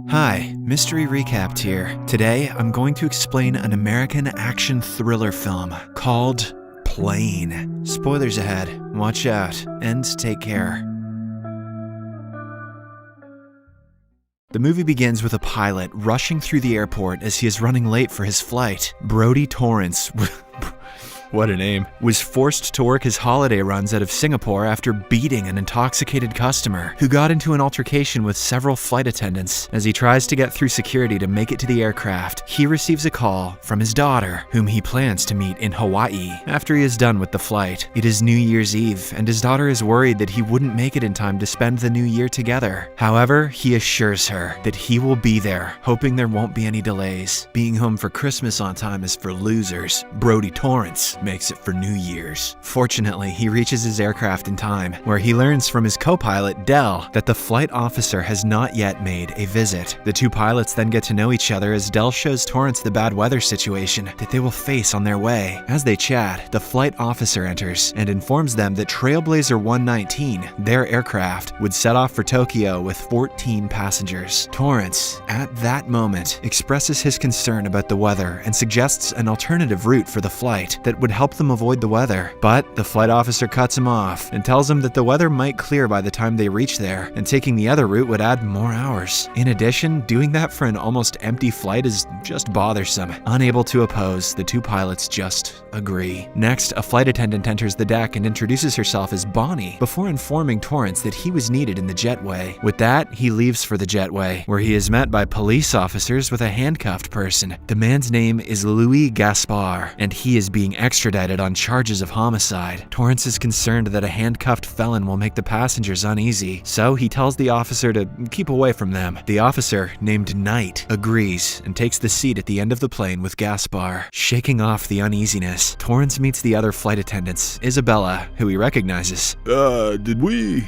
Hi, Mystery Recapped here. Today, I'm going to explain an American action thriller film called Plane. Spoilers ahead. Watch out, and take care. The movie begins with a pilot rushing through the airport as he is running late for his flight. Brody Torrance, what a name, was forced to work his holiday runs out of Singapore after beating an intoxicated customer who got into an altercation with several flight attendants. As he tries to get through security to make it to the aircraft, he receives a call from his daughter, whom he plans to meet in Hawaii after he is done with the flight. It is New Year's Eve, and his daughter is worried that he wouldn't make it in time to spend the new year together. However, he assures her that he will be there, hoping there won't be any delays. Being home for Christmas on time is for losers. Brody Torrance makes it for New Year's. Fortunately, he reaches his aircraft in time, where he learns from his co-pilot, Dell, that the flight officer has not yet made a visit. The two pilots then get to know each other as Dell shows Torrance the bad weather situation that they will face on their way. As they chat, the flight officer enters and informs them that Trailblazer 119, their aircraft, would set off for Tokyo with 14 passengers. Torrance, at that moment, expresses his concern about the weather and suggests an alternative route for the flight that would help them avoid the weather. But the flight officer cuts him off and tells him that the weather might clear by the time they reach there, and taking the other route would add more hours. In addition, doing that for an almost empty flight is just bothersome. Unable to oppose, the two pilots just agree. Next, a flight attendant enters the deck and introduces herself as Bonnie before informing Torrance that he was needed in the jetway. With that, he leaves for the jetway, where he is met by police officers with a handcuffed person. The man's name is Louis Gaspar, and he is being extradited on charges of homicide. Torrance is concerned that a handcuffed felon will make the passengers uneasy, so he tells the officer to keep away from them. The officer, named Knight, agrees and takes the seat at the end of the plane with Gaspar. Shaking off the uneasiness, Torrance meets the other flight attendants, Isabella, who he recognizes. Did we?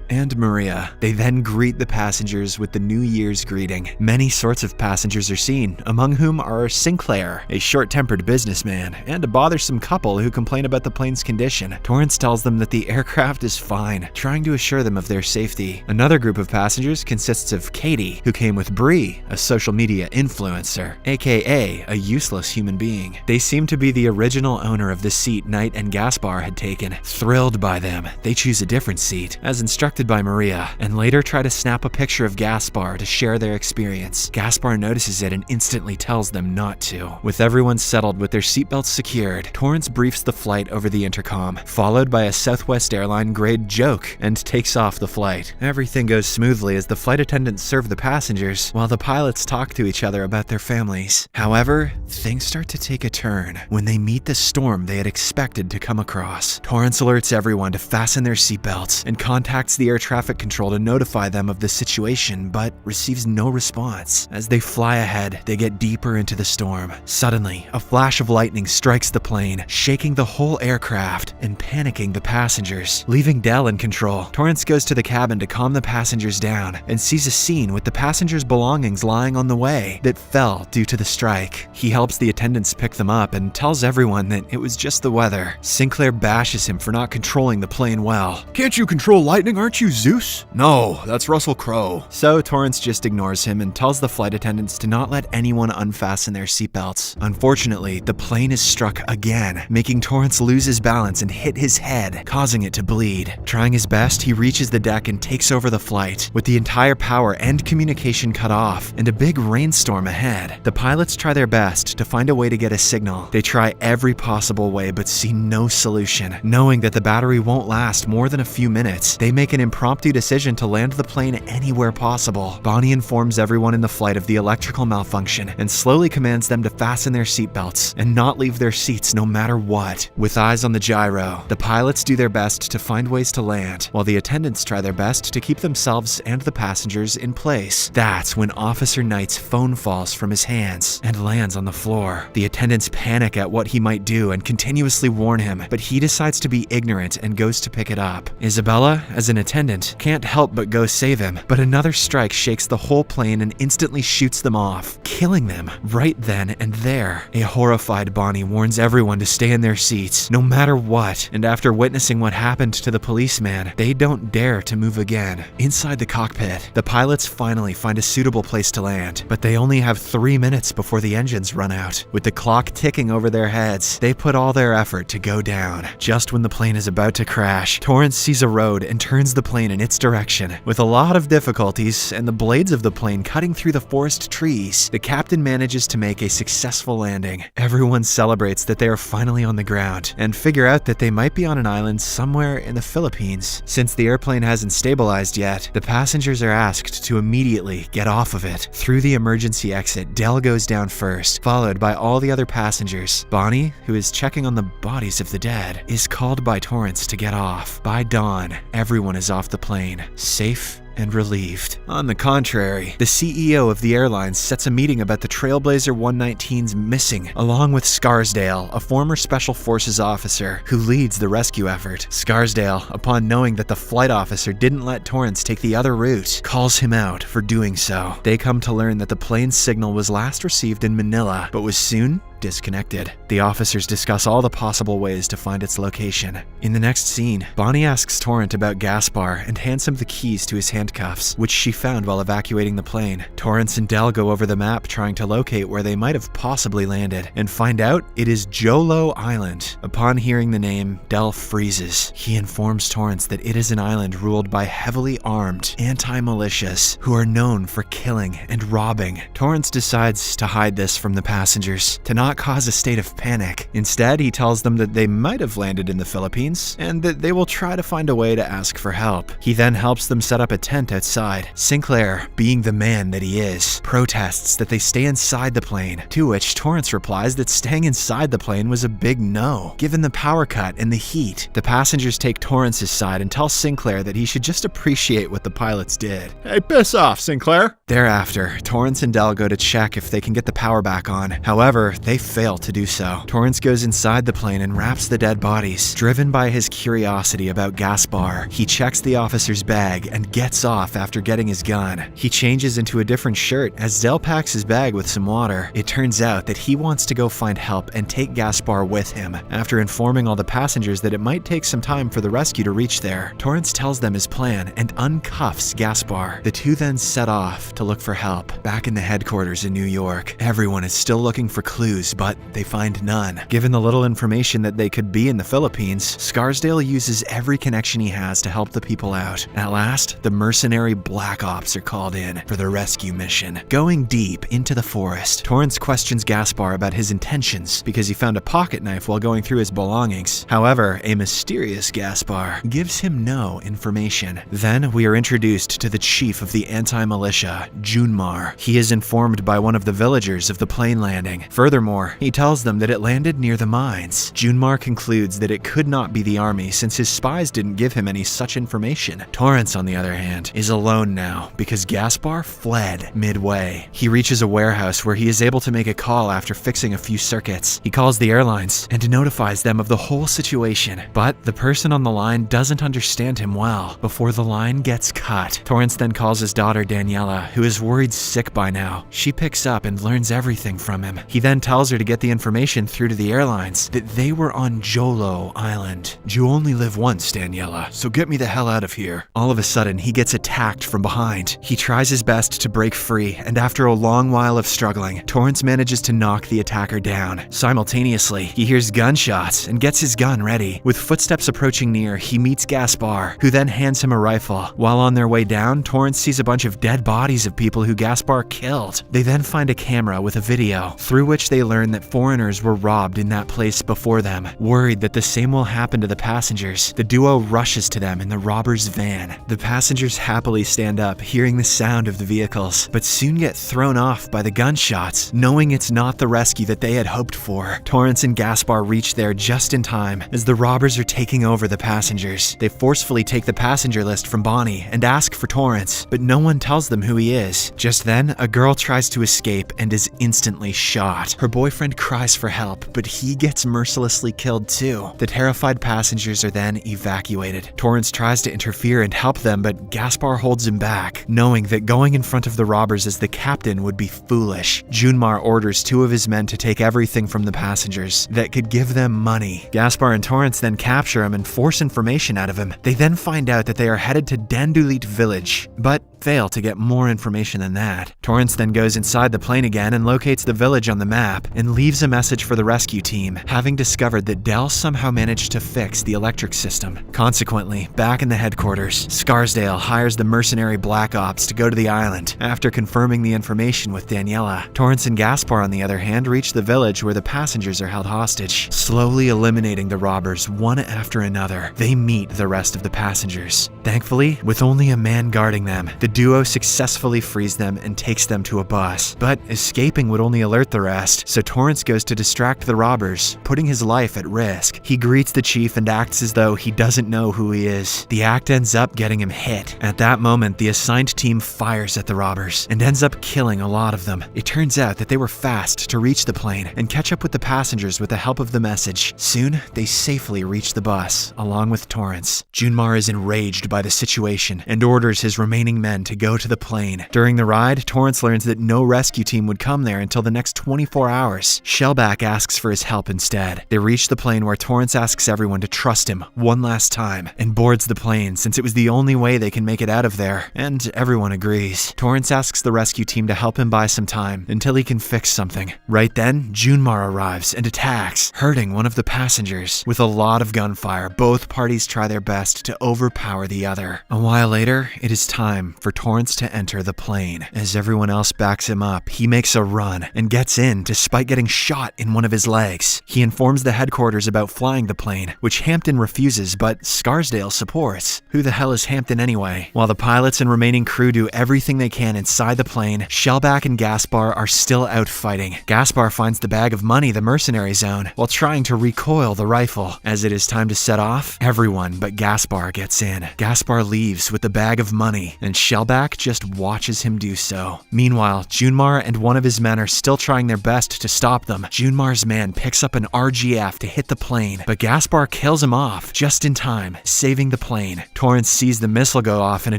And Maria. They then greet the passengers with the New Year's greeting. Many sorts of passengers are seen, among whom are Sinclair, a short-tempered businessman, and a bothersome couple who complain about the plane's condition. Torrance tells them that the aircraft is fine, trying to assure them of their safety. Another group of passengers consists of Katie, who came with Bree, a social media influencer, aka a useless human being. They seem to be the original owner of the seat Knight and Gaspar had taken. Thrilled by them, they choose a different seat, as instructed by Maria, and later try to snap a picture of Gaspar to share their experience. Gaspar notices it and instantly tells them not to. With everyone settled with their seatbelts secured, Torrance briefs the flight over the intercom, followed by a Southwest Airline grade joke, and takes off the flight. Everything goes smoothly as the flight attendants serve the passengers, while the pilots talk to each other about their families. However, things start to take a turn when they meet the storm they had expected to come across. Torrance alerts everyone to fasten their seatbelts and contacts the air traffic control to notify them of the situation, but receives no response. As they fly ahead, they get deeper into the storm. Suddenly, a flash of lightning strikes the plane, shaking the whole aircraft and panicking the passengers. Leaving Dell in control, Torrance goes to the cabin to calm the passengers down and sees a scene with the passengers' belongings lying on the way that fell due to the strike. He helps the attendants pick them up and tells everyone that it was just the weather. Sinclair bashes him for not controlling the plane well. Can't you control lightning, aren't you, Zeus? No, that's Russell Crowe. So Torrance just ignores him and tells the flight attendants to not let anyone unfasten their seatbelts. Unfortunately, the plane is struck again, making Torrance lose his balance and hit his head, causing it to bleed. Trying his best, he reaches the deck and takes over the flight, with the entire power and communication cut off and a big rainstorm ahead. The pilots try their best to find a way to get a signal. They try every possible way but see no solution. Knowing that the battery won't last more than a few minutes, they make an impromptu decision to land the plane anywhere possible. Bonnie informs everyone in the flight of the electrical malfunction and slowly commands them to fasten their seatbelts and not leave their seats no matter what. With eyes on the gyro, the pilots do their best to find ways to land, while the attendants try their best to keep themselves and the passengers in place. That's when Officer Knight's phone falls from his hands and lands on the floor. The attendants panic at what he might do and continuously warn him, but he decides to be ignorant and goes to pick it up. Isabella, as an attendant, can't help but go save him, but another strike shakes the whole plane and instantly shoots them off, killing them right then and there. A horrified Bonnie warns everyone to stay in their seats, no matter what, and after witnessing what happened to the policeman, they don't dare to move again. Inside the cockpit, the pilots finally find a suitable place to land, but they only have 3 minutes before the engines run out. With the clock ticking over their heads, they put all their effort to go down. Just when the plane is about to crash, Torrance sees a road and turns the plane in its direction. With a lot of difficulties and the blades of the plane cutting through the forest trees, the captain manages to make a successful landing. Everyone celebrates that they are finally on the ground and figure out that they might be on an island somewhere in the Philippines. Since the airplane hasn't stabilized yet, the passengers are asked to immediately get off of it. Through the emergency exit, Del goes down first, followed by all the other passengers. Bonnie, who is checking on the bodies of the dead, is called by Torrance to get off. By dawn, everyone is off the plane, safe and relieved. On the contrary, the CEO of the airlines sets a meeting about the Trailblazer 119's missing, along with Scarsdale, a former Special Forces officer who leads the rescue effort. Scarsdale, upon knowing that the flight officer didn't let Torrance take the other route, calls him out for doing so. They come to learn that the plane's signal was last received in Manila, but was soon disconnected. The officers discuss all the possible ways to find its location. In the next scene, Bonnie asks Torrance about Gaspar and hands him the keys to his handcuffs, which she found while evacuating the plane. Torrance and Del go over the map trying to locate where they might have possibly landed, and find out it is Jolo Island. Upon hearing the name, Del freezes. He informs Torrance that it is an island ruled by heavily armed anti-militias who are known for killing and robbing. Torrance decides to hide this from the passengers, to not cause a state of panic. Instead, he tells them that they might have landed in the Philippines and that they will try to find a way to ask for help. He then helps them set up a tent outside. Sinclair, being the man that he is, protests that they stay inside the plane, to which Torrance replies that staying inside the plane was a big no, given the power cut and the heat. The passengers take Torrance's side and tell Sinclair that he should just appreciate what the pilots did. Hey, piss off, Sinclair. Thereafter, Torrance and Del go to check if they can get the power back on. However, they fail to do so. Torrance goes inside the plane and wraps the dead bodies. Driven by his curiosity about Gaspar, he checks the officer's bag and gets off after getting his gun. He changes into a different shirt as Del packs his bag with some water. It turns out that he wants to go find help and take Gaspar with him. After informing all the passengers that it might take some time for the rescue to reach there, Torrance tells them his plan and uncuffs Gaspar. The two then set off to look for help. Back in the headquarters in New York, everyone is still looking for clues, but they find none. Given the little information that they could be in the Philippines, Scarsdale uses every connection he has to help the people out. At last, the mercenary Black Ops are called in for the rescue mission. Going deep into the forest, Torrance questions Gaspar about his intentions because he found a pocket knife while going through his belongings. However, a mysterious Gaspar gives him no information. Then we are introduced to the chief of the anti-militia, Junmar. He is informed by one of the villagers of the plane landing. Furthermore, he tells them that it landed near the mines. Junmar concludes that it could not be the army since his spies didn't give him any such information. Torrance, on the other hand, is alone now because Gaspar fled midway. He reaches a warehouse where he is able to make a call after fixing a few circuits. He calls the airlines and notifies them of the whole situation, but the person on the line doesn't understand him well. Before the line gets cut, Torrance then calls his daughter Daniela, who is worried sick by now. She picks up and learns everything from him. He then tells her to get the information through to the airlines that they were on Jolo Island. You only live once, Daniela, so get me the hell out of here. All of a sudden, he gets attacked from behind. He tries his best to break free, and after a long while of struggling, Torrance manages to knock the attacker down. Simultaneously, he hears gunshots and gets his gun ready. With footsteps approaching near, he meets Gaspar, who then hands him a rifle. While on their way down, Torrance sees a bunch of dead bodies of people who Gaspar killed. They then find a camera with a video, through which they learn that foreigners were robbed in that place before them. Worried that the same will happen to the passengers, the duo rushes to them in the robbers' van. The passengers happily stand up, hearing the sound of the vehicles, but soon get thrown off by the gunshots, knowing it's not the rescue that they had hoped for. Torrance and Gaspar reach there just in time as the robbers are taking over the passengers. They forcefully take the passenger list from Bonnie and ask for Torrance, but no one tells them who he is. Just then, a girl tries to escape and is instantly shot. Her boyfriend boyfriend cries for help, but he gets mercilessly killed too. The terrified passengers are then evacuated. Torrance tries to interfere and help them, but Gaspar holds him back, knowing that going in front of the robbers as the captain would be foolish. Junmar orders 2 of his men to take everything from the passengers that could give them money. Gaspar and Torrance then capture him and force information out of him. They then find out that they are headed to Dandulit village, but fail to get more information than that. Torrance then goes inside the plane again and locates the village on the map and leaves a message for the rescue team, having discovered that Dell somehow managed to fix the electric system. Consequently, back in the headquarters, Scarsdale hires the mercenary Black Ops to go to the island after confirming the information with Daniela. Torrance and Gaspar, on the other hand, reach the village where the passengers are held hostage, slowly eliminating the robbers one after another. They meet the rest of the passengers. Thankfully, with only a man guarding them, the duo successfully frees them and takes them to a bus. But escaping would only alert the rest, so Torrance goes to distract the robbers, putting his life at risk. He greets the chief and acts as though he doesn't know who he is. The act ends up getting him hit. At that moment, the assigned team fires at the robbers and ends up killing a lot of them. It turns out that they were fast to reach the plane and catch up with the passengers with the help of the message. Soon, they safely reach the bus, along with Torrance. Junmar is enraged by the situation and orders his remaining men to go to the plane. During the ride, Torrance learns that no rescue team would come there until the next 24 hours. Shellback asks for his help instead. They reach the plane where Torrance asks everyone to trust him one last time and boards the plane since it was the only way they can make it out of there, and everyone agrees. Torrance asks the rescue team to help him buy some time until he can fix something. Right then, Junmar arrives and attacks, hurting one of the passengers. With a lot of gunfire, both parties try their best to overpower the other. A while later, it is time for Torrance to enter the plane. As everyone else backs him up, he makes a run and gets in despite getting shot in one of his legs. He informs the headquarters about flying the plane, which Hampton refuses, but Scarsdale supports. Who the hell is Hampton anyway? While the pilots and remaining crew do everything they can inside the plane, Shellback and Gaspar are still out fighting. Gaspar finds the bag of money the mercenaries own while trying to recoil the rifle. As it is time to set off, everyone but Gaspar gets in. Gaspar leaves with the bag of money, and Shellback just watches him do so. Meanwhile, Junmar and one of his men are still trying their best to stop them. Junmar's man picks up an RGF to hit the plane, but Gaspar kills him off just in time, saving the plane. Torrance sees the missile go off in a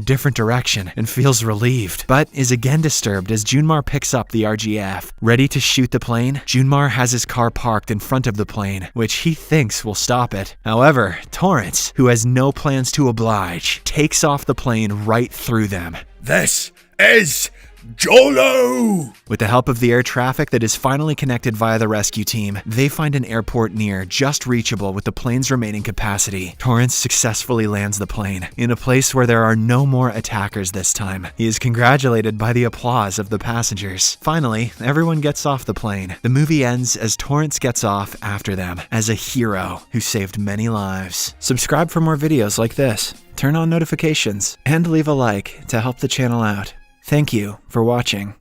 different direction and feels relieved, but is again disturbed as Junmar picks up the RGF. Ready to shoot the plane, Junmar has his car parked in front of the plane, which he thinks will stop it. However, Torrance, who has no plans to oblige, takes off the plane right through them. This is Jolo! With the help of the air traffic that is finally connected via the rescue team, they find an airport near, just reachable with the plane's remaining capacity. Torrance successfully lands the plane, in a place where there are no more attackers this time. He is congratulated by the applause of the passengers. Finally, everyone gets off the plane. The movie ends as Torrance gets off after them, as a hero who saved many lives. Subscribe for more videos like this, turn on notifications, and leave a like to help the channel out. Thank you for watching.